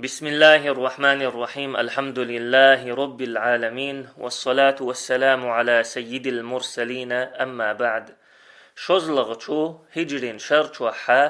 بسم الله الرحمن الرحيم. الحمد لله رب العالمين، والصلاة والسلام على سيد المرسلين. أما بعد، شزلغتو هجرين شرطوحا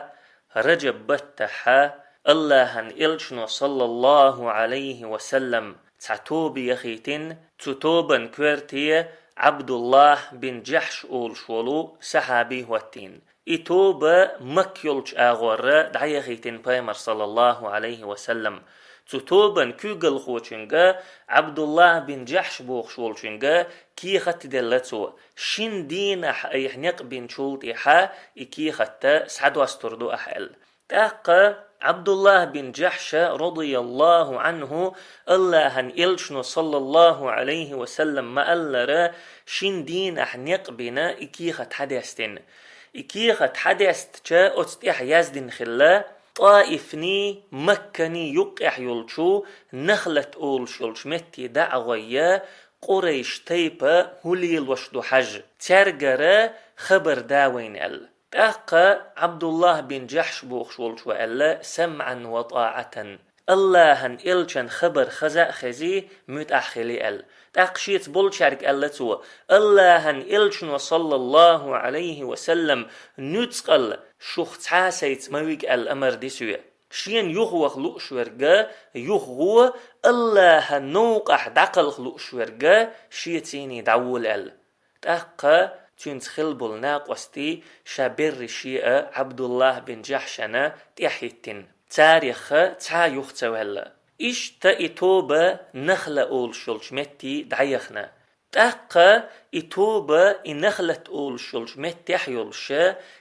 رجب بتحا اللهن إلشنو صلى الله عليه وسلم تعتوب يخيتين تتوبا كورتي عبد الله بن جحش أول شولو سحابي هوتين إتوبا مكيولش آغورا دعيخيتين بايمر صلى الله عليه وسلم تتوبا كوغل خوشنغا عبد الله بن جحش بوخشولشنغا كي خط دلتو شين دين يحنق بن شولت إحا إكي خط سعدو أستردو أحل تاقا عبد الله بن جحش رضي الله عنه الله إلشنو صلى الله عليه وسلم ما ألرا شين دين أحنق بنا إكي خط حدثتين إكي خط حدثت جا أتستيح يزدن خلا طائفني مكني يقح يلشو نخلة أول شلش متي دعوية قريش تيبا هليل وشدو حج ترقر خبر داوين تاقا عبد الله بن جحش بوخشولش وألا سمعا وطاعة اللهن إلشن خبر خزا خزي متأخلي تاقشيت بولشارك ألتو اللهن إلشن وصلى الله عليه وسلم نتقل شخص حاسيت مويق الأمر ديسوية شين يغوخ لؤشورغا يغو الله نوقح دقل لؤشورغا شيتيني دعول تاقا تنتخل بلناق وستي شابر شيئة عبد الله بن جحشنا تيحيتين تاريخ تا يختوهلا إيش تا إتوبة نخلة أول شلش متي دعيخنا تاقا إتوبة إنخلة أول شلش متي حيولش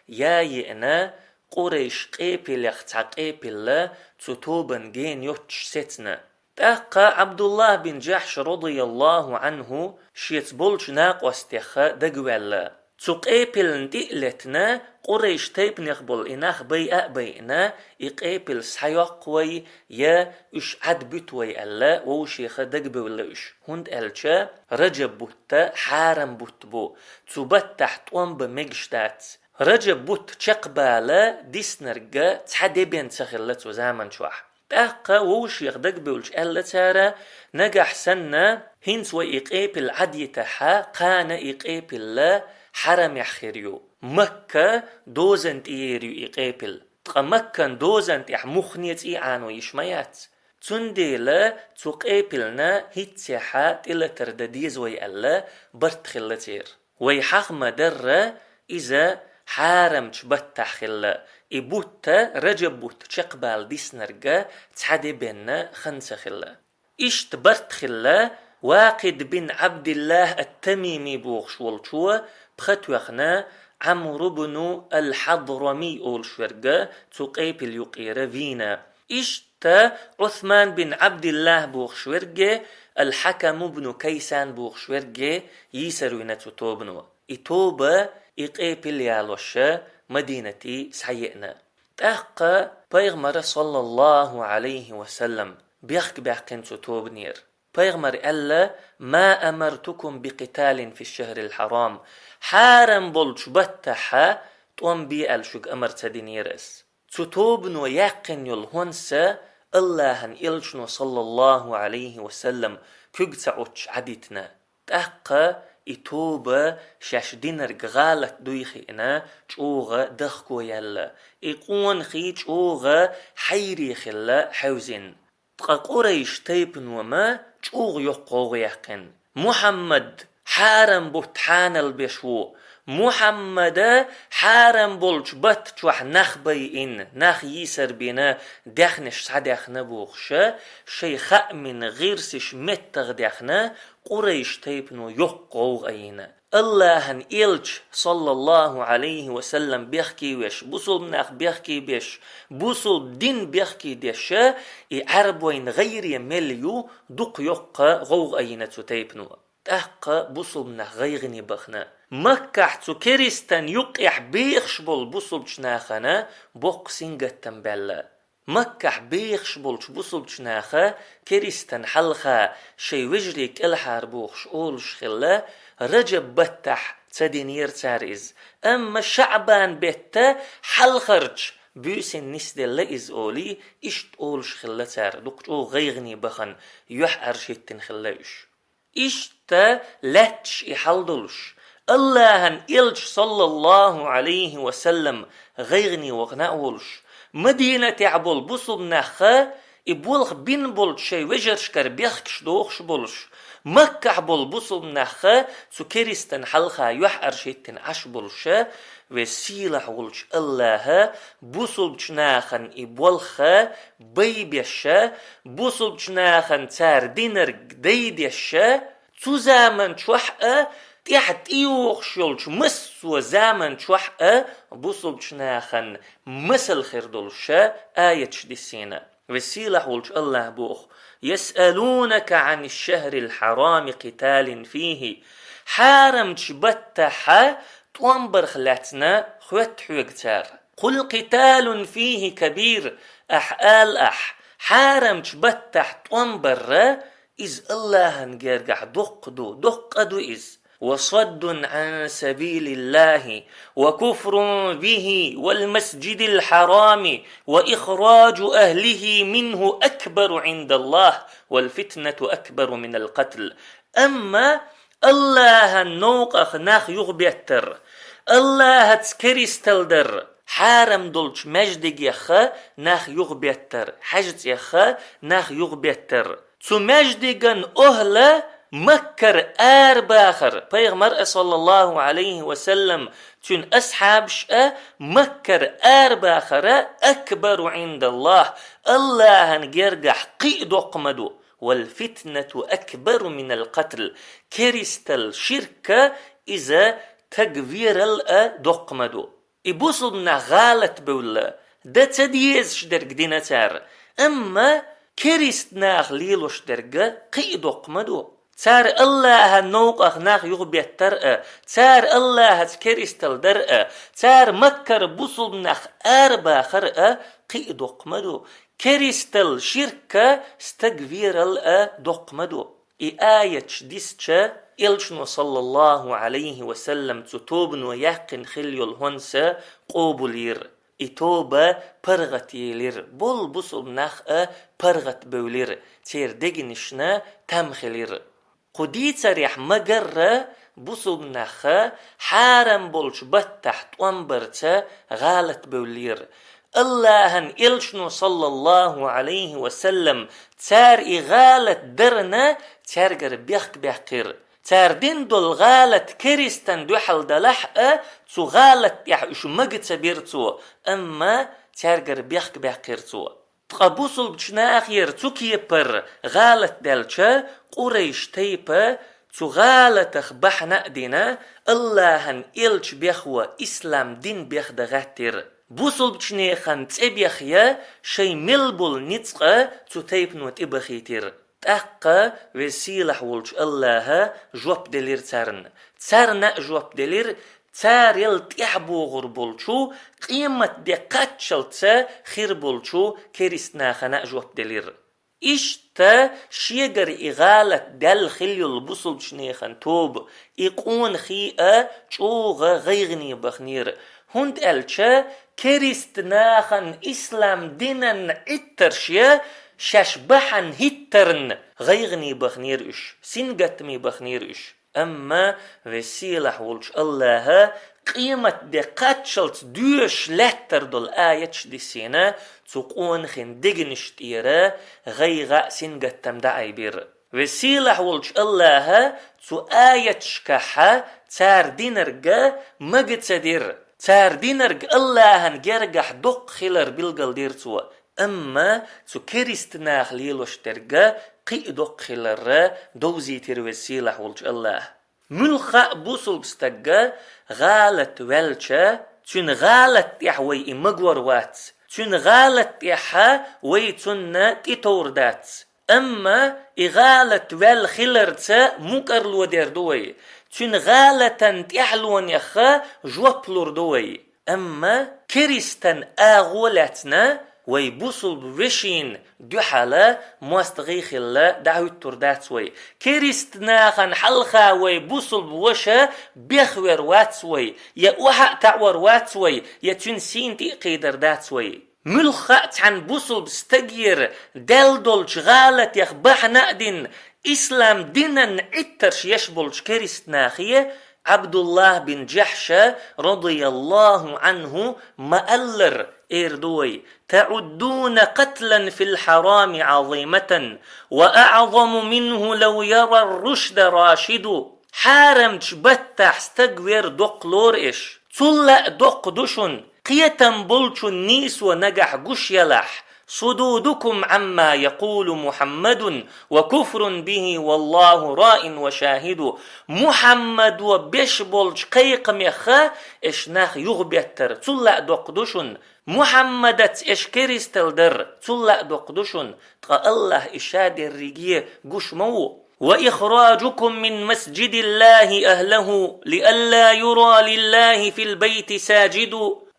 يايئنا قريش قيبل يختع قيبل تتوبن جين يوتش ستنا تاقا عبد الله بن جحش رضي الله عنه شيت بولش ناق واستيخا دقوالا تقيبل ندئلتنا قريش تيب نقبل إناخ بيئنا إقيبل سحيقوي يا إش عد بتوي ألا ووشيخ دقبولا إش هند ألشا رجب بوتا حارم بوتبو تبت تحت بمجشتات رجب بوت تشقبالا ديسنرقا تحدبين تخلت زامن شوح تاقا ووشيخ دقبولش ألا تارا نجح سنة هنس وإقيبل عديتها قانا إقيبل لا حرم يحخريو مكة دوزنت إيريو إقيبل تقا مكة دوزنت إح مخنيت إيعانو يشميات تنديلا تقيبلنا هيتسيحا تلا تردديز ويألا برتخلتير ويحاق مدر إذا حارم تبتح خلا إبوتا رجبوت تشقبال ديسنرقا تحدي بينا خنسة خلا إيش تبرت خلا واقد بن عبد الله التميمي بوغش والشوى بختوخنا عمرو بن الحضرمي أول شورقا تقيب اليقير فينا إشتا عثمان بن عبد الله بوغش ورقا الحكم بن كيسان بوغش ورقا يسروين تتوبنو إتوبة إقيب اليالوشا مدينتي سعيئنا تاقا بيغمر صلى الله عليه وسلم بيحكن تتوبنير بيغمر ألا ما أمرتكم بقتال في الشهر الحرام حارم بولش بتحا تقوم بي ألشوك أمرت دينيرس تتوبنو يقن يلهنسا اللهن إلشنو صلى الله عليه وسلم كيغتعوش عديتنا تاقا إتوبة شاش دينر غالت دويخينا چوغة دخكو يلا إقون خي چوغة حيري خلا حوزين تقا قريش تيبن وما چوغ يقوغ يقن محمد حارم بوتحان البشو محمد حارم بولش بات چوح نخ بيئن نخ يسر بنا دخنش صدخنا بوخش شي خأمن غيرسش متغ دخنا قريش تيبنو يقوغ أينا اللهن إلش صلى الله عليه وسلم بيحكي ويش بوصل مناخ بيحكي بيش بوصل دين بيحكي ديش عربوين غير يمليو دق يقى غوغ أينا تيبنو تحقا بوصل مناخ غيغني بخنا مكة حتو كريستان يقيح بيخشبول بوصل جناخنا بوق سنجت تنبالا مكة بيخشبول بوصل جناخا كريستان حلخا شي وجريك الحار بوخش أولش خلا رجب بتح تدينير تاريز أما شعبان بيتا حل خرج بيسن نسدل إز أولي إشت أولش خلا تار دقجو غيغني بخن يح أرشيتن خلاش إشت لاتش إحلدلش اللهن إلش صلى الله عليه وسلم غيغني وغناولش مدينة تعبول بصل نخا إبولخ بين بول شي وجرشكر بيخكش دوخش بولش مكة بول بصل نخا سكريستن حلخا يح أرشيتن عش بولشا وسيلح ولش الله بصل جناخن إبولخا بيبيشا بصل جناخن تار دينر ديديشا تو زامن شوحقا تحت إيوخشولش مسو زامن شوحقا بصل جناخن مسل خيردولشا آية ديسينا وسيلح ولش الله بوخ يسألونك عن الشهر الحرام قتال فيه حارم تشبتح توانبر خلاتنا خوات حوكتار قل قتال فيه كبير أحآل حارم تشبتح توانبر إز الله نجرجح دقدو إز وصد عن سبيل الله وكفر به والمسجد الحرام وإخراج أهله منه أكبر عند الله والفتنة أكبر من القتل أما الله النوق ناخ يغبيتر الله تكريستلدر حارم دولش مجدك يخا ناخ يغبيتر حجت يخا ناخ يغبيتر تو مجدقن أهلا مكر باخر پیغمبر صلى الله عليه وسلم تون أصحاب شأ مكر باخر أكبر عند الله الله نجرجح قيد قمدو والفتنة أكبر من القتل كريستل شركة إذا تكفير دقمدو إبوصلنا غالت بولا ده تديز شدرق دينتار أما كريستنا غليلوش درقة قيد قمدو تار الله النوق أخناخ يغبيت ترأ تار الله تكريستل درأ تار مكر بوصل نخ باخر قيد قمدو كريستل شركة استقفير دقمدو آية ديسچا إلشنو صلى الله عليه وسلم تتوبن ويقن خليو الهنسة قوبولير إتوبة پرغت يلير بول بوصل نخ پرغت بولير تير دقنشنا تمخلير قدي تريح مقرة بوصل نخ حارم بولش بتحت وانبرتا غالت بولير اللهن إلشنو صلى الله عليه وسلم تار إغالت درنا تارجر بيخك بيحقير تار دين دول غالت كريستن دوحل دلحقة تو غالت يحوش مقت بيرتو أما تارجر بيخك بيحقيرتو تقبوصل بجنا أخير تو كيبر غالت دالشا قريش تيبا تو غالت اخبحنا دينا اللهن إلش بيخوة إسلام دين بيخ دغاتير بوصل بچني خان تبيخيا شي ملبول نتقى تتيب نوت إبخيتير تأقى وسيلح ولج الله جواب دلير تارنا جواب دلير تار يلتيحبو غربولشو قيمة دقاتشلتا خير بولشو كيرستنا خنا جواب دلير إشتا شيغر إغالة دل خليو البوصل بچني خان توب إقون خيئة چوغ غيغني بخنير هند ألچا كريستناخن إسلام دينن اترشيا ششبحن هترن غيغني بخنير إش سنغتمي بخنير إش أما وسيلح ولش الله قيمة دقاتشلت دوش لتر دول آياتش دي سينا تقون خن دقنش تيرا غيغا سنغتم دعي بير وسيلح ولش الله تو آياتش كحا تار دينرغا مغتدير تار دينرغ الله هنجرجح دق خلر بالقل ديرتوا أما تو كريستنا خليلوش ترغا قي دق خلر دوزي تروسيلح ولج الله ملخا بوصل بستقا غالت والشا تون غالت يحوي مغور وات تون غالت يحا ويتون تيتوردات أما إغالت والخلرتا مقرلو ديردوي تون غالتن تحلون يخا جوابلور دوي أما كريستن آغولتنا ويبوصل بوشين دحلا مواستغيخ الله دعوة تردات وي كريستناخن حلخا ويبوصل بوشا بيخور واتسوي يا وحق تعور واتسوي يا تنسين تقيدر داتسوي ملخات عن بوصل بستجير دلدولش غالت يخبح نقدن إسلام دينا عترش يشبلش كريستناخية عبد الله بن جحشة رضي الله عنه مألر إردوي تعدون قتلا في الحرام عظيمة وأعظم منه لو يرى الرشد راشد حارم تشبتح استقوير دقلور إش تلا دق دشن قيتم بلش النيس ونجح قش يلح صدودكم عما يقول محمد وكفر به والله راء وشاهد محمد وبيشبولج قيق ميخا اشناخ يغبيتر تلا دقدشن محمدت اشكريستل در تلا دقدشن تقى الله اشاد الرجيه قشمو وإخراجكم من مسجد الله أهله لئلا يرى لله في البيت ساجد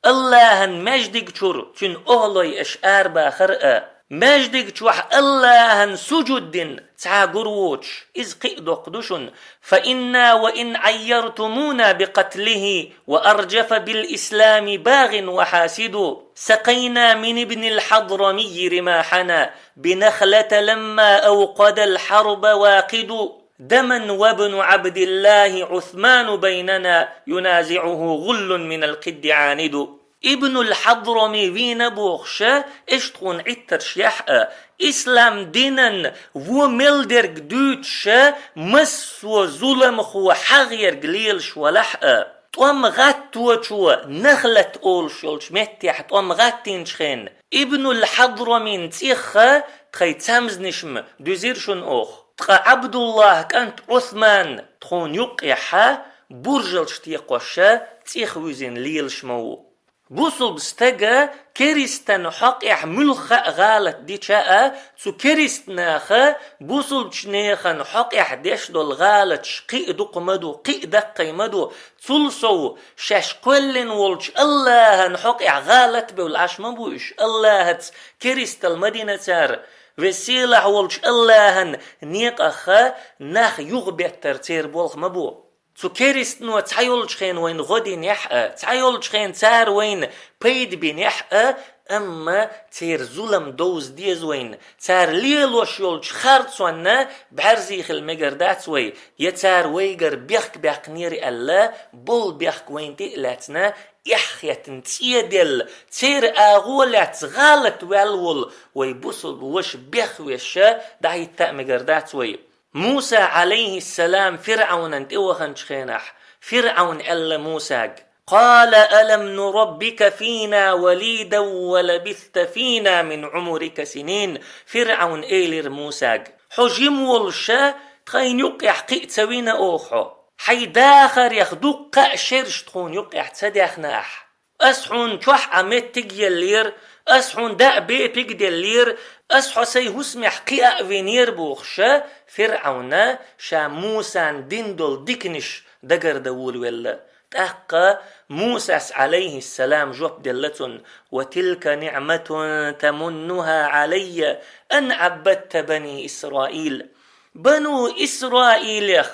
اللهن مجدك شر تن أهلي أشعار باخرأ مجدك شوح اللهن سجد تعقروش إذ قئدو قدشن فإنا وإن عيرتمونا بقتله وأرجف بالإسلام باغ وحاسد سقينا من ابن الحضرمي رماحنا بنخلة لما أوقد الحرب واقد دما وابن عبد الله عثمان بيننا ينازعه غل من القد عاند ابن الحضرمي فين بوخشة اشتغن عترش يحقى إسلام دينا وملدر قدوتشة مس وظلم خو حغير قليلش ولحقى طوام غاتوة نخلت أولشولش متيح طوام غاتينشخين ابن الحضرمي نتيخة تخي تامزنشم دوزيرشن أوخ تقى عبد الله كانت عثمان تخون يقيحها برجلش تيقوشا تيخوزين ليلش مو بوصل بستجا كريستن حقيح ملخ غالت دي شاء تو كريستناخا بوصل بشنيخن حقيح ديش دول غالت شقي دقمدو قي دقيمدو تلسو شاش كلن ولش الله نحقيح غالت بولعش مبوش الله كريست المدينة تار وسيلة ولش الله نيق أخا ناخ يغبت ترتير بولخ مبو تو كريست نو تعيولش خين وين غدين يحقى تعيولش خين تار وين بيد بين يحقى أما تير ظلم دوز ديز وين تار ليلوش يولش خارت وانا بعرزيخ المقردات وي يتار ويقر بيخك بيخ نيري الله بول بيخك وين تقلاتنا يحيت نتيدل تير اغولات غالت والول ويبوصل بوش بيخ ويشا دعي التاء مقردات وي موسى عليه السلام فرعون انت اوخنش خينح فرعون ألا موسى قال ألم نربك فينا وليدا ولبثت فينا من عمرك سنين فرعون إيلر موسى حجم والشا تخين يقع قئتوين أوخو حي داخر يخدوق قأشرش تخون يقع تسدخناح أسحون توح عمت تجيلير أسحون دا بيبك دلير أسحو سيهسمح قيا فينير بوخشا فرعون شا موسى ديندول ديكنش دقر دول ولا تحقى موسى عليه السلام جوب دلتن وتلك نعمة تمنها علي أن عبدت بني إسرائيل بنو إسرائيل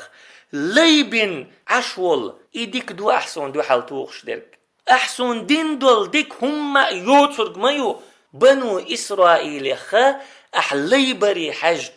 ليبن عشول إيديك دو أحسن دو حالتوخش درك أحسن ديندول ديك هم يوترق مايو بنو إسرائيل أحلي بري حج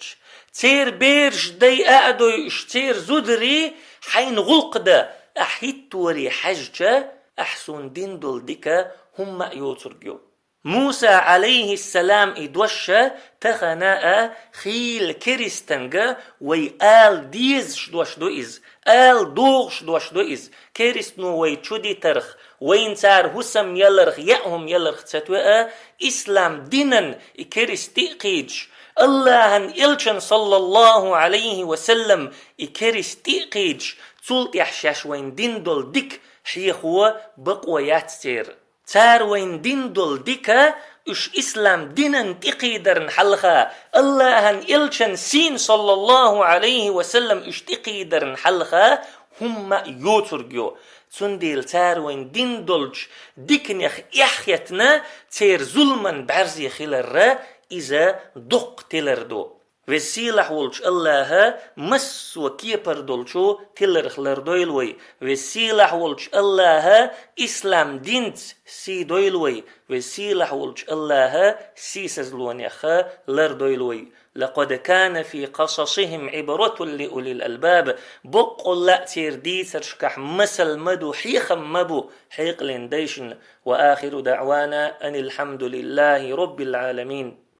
تير بيرش دي أعدو يشتير زدري حين غلق أحيت وري حج أحسن ديندول ديك هم يوترقيو موسى عليه السلام إدوشة تخناء خيل كريستنجا ويقال ديز شدوش دو إز آل دوغ شدوش دو إز كريستنو ويتشودي ترخ وين تار هسم يلرخ يأهم يلرخ تتوى إسلام دينا كريستيقيج اللهن إلشن صلى الله عليه وسلم كريستيقيج تولت يحشاش وين دين دول ديك حيخوا بقويات سير تار وين دين دول ديكا اش اسلام دينن تقيدر نحلخا اللهن إلشن سين صلى الله عليه وسلم اش تقيدر نحلخا هم يوترقيو تسنديل تار وين دين دولج ديكن يخ يحيتنا تير ظلما بعرزي خلال إذا دق تلردو وسيلح ولش الله مس وكيبر دولشو تلر خلر دويلوي وسيلح ولش الله إسلام دينت سي دويلوي وسيلح ولش الله سيسز لونيخا لر دويلوي لقد كان في قصصهم عبرة لأولي الألباب بقل لا تيردي ترشكح مسل مدو حيخم مبو حيق لنديشن وآخر دعوانا أن الحمد لله رب العالمين.